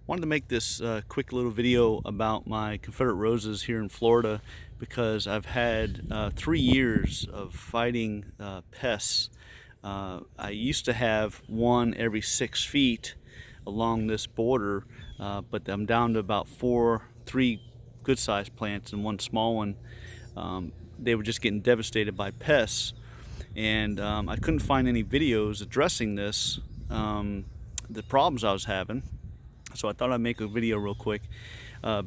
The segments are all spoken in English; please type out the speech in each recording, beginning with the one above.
Wanted to make this quick little video about my Confederate roses here in Florida because I've had 3 years of fighting pests. I used to have one every 6 feet along this border, but I'm down to about three good-sized plants and one small one. They were just getting devastated by pests, and I couldn't find any videos addressing this, the problems I was having. So I thought I'd make a video real quick.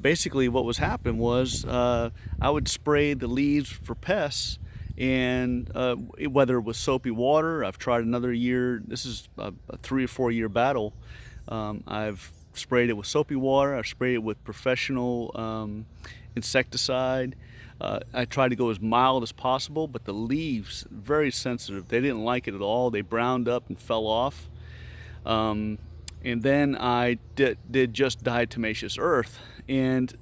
Basically what was happening was I would spray the leaves for pests, and whether it was soapy water. I've tried another year. This is a 3 or 4 year battle. I've sprayed it with soapy water. I've sprayed it with professional insecticide. I tried to go as mild as possible, but the leaves, very sensitive. They didn't like it at all. They browned up and fell off. And then I did just diatomaceous earth, and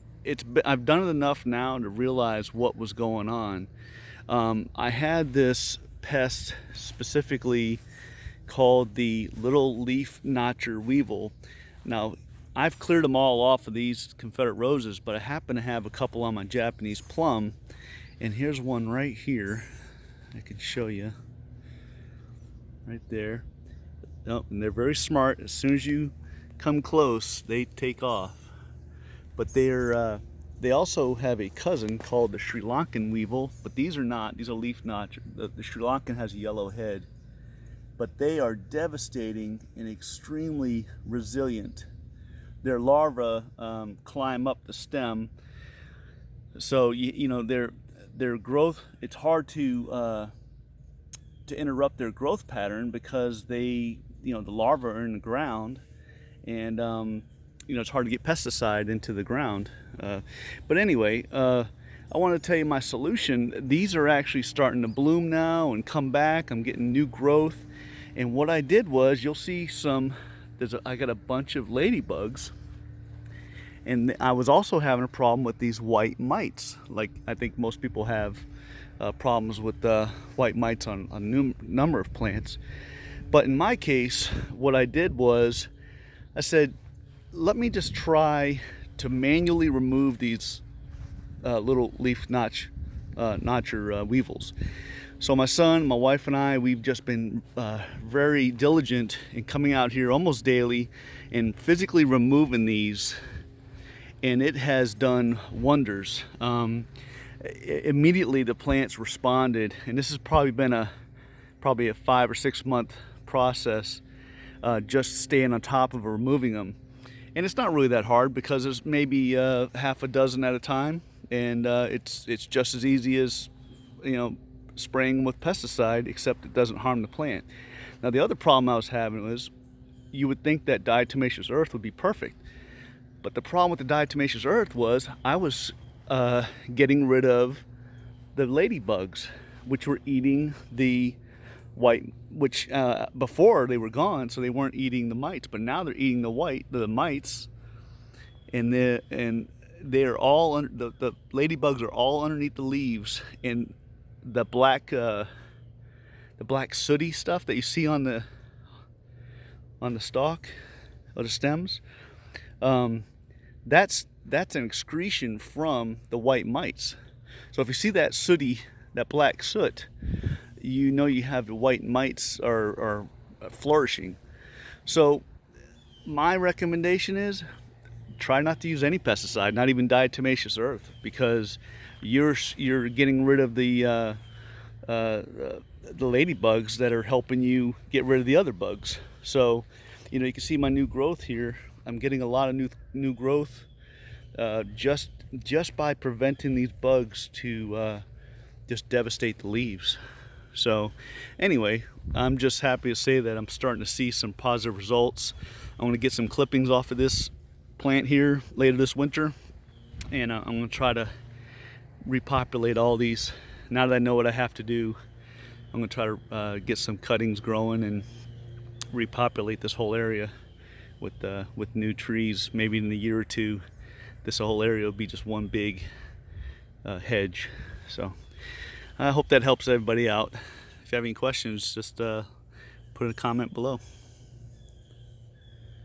I've done it enough now to realize what was going on. I had this pest specifically called the little leaf notcher weevil. Now, I've cleared them all off of these Confederate roses, but I happen to have a couple on my Japanese plum, and here's one right here. I can show you right there. Oh, and they're very smart. As soon as you come close, they take off. But they also have a cousin called the Sri Lankan weevil, but these are not. These are leaf notcher. The Sri Lankan has a yellow head, but they are devastating and extremely resilient. Their larvae climb up the stem, so you know their growth. It's hard to interrupt their growth pattern because the larvae are in the ground, and it's hard to get pesticide into the ground. But anyway, I want to tell you my solution. These are actually starting to bloom now and come back. I'm getting new growth, and what I did was, you'll see I got a bunch of ladybugs, and I was also having a problem with these white mites. Like I think most people have problems with white mites on a number of plants. But in my case, what I did was I said, let me just try to manually remove these little leaf notcher weevils. So my son, my wife, and I, we've just been very diligent in coming out here almost daily and physically removing these, and it has done wonders. Immediately the plants responded, and this has probably been a 5 or 6 month process, just staying on top of removing them. And it's not really that hard because there's maybe half a dozen at a time, and it's just as easy as spraying with pesticide, except it doesn't harm the plant. Now the other problem I was having was, you would think that diatomaceous earth would be perfect, but the problem with the diatomaceous earth was I was getting rid of the ladybugs, which were eating the white, which before they were gone, so they weren't eating the mites, but now they're eating the mites, and they're all under, the ladybugs are all underneath the leaves, and the black sooty stuff that you see on the stalk or the stems, that's an excretion from the white mites. So if you see that black soot, you know you have the white mites are flourishing. So my recommendation is, try not to use any pesticide, not even diatomaceous earth, because you're getting rid of the ladybugs that are helping you get rid of the other bugs. So you can see my new growth here. I'm getting a lot of new growth just by preventing these bugs to just devastate the leaves. So anyway, I'm just happy to say that I'm starting to see some positive results. I'm going to get some clippings off of this plant here later this winter, and I'm going to try to repopulate all these. Now that I know what I have to do, I'm going to try to get some cuttings growing and repopulate this whole area with new trees. Maybe in a year or two, this whole area will be just one big hedge. So I hope that helps everybody out. If you have any questions, just put a comment below.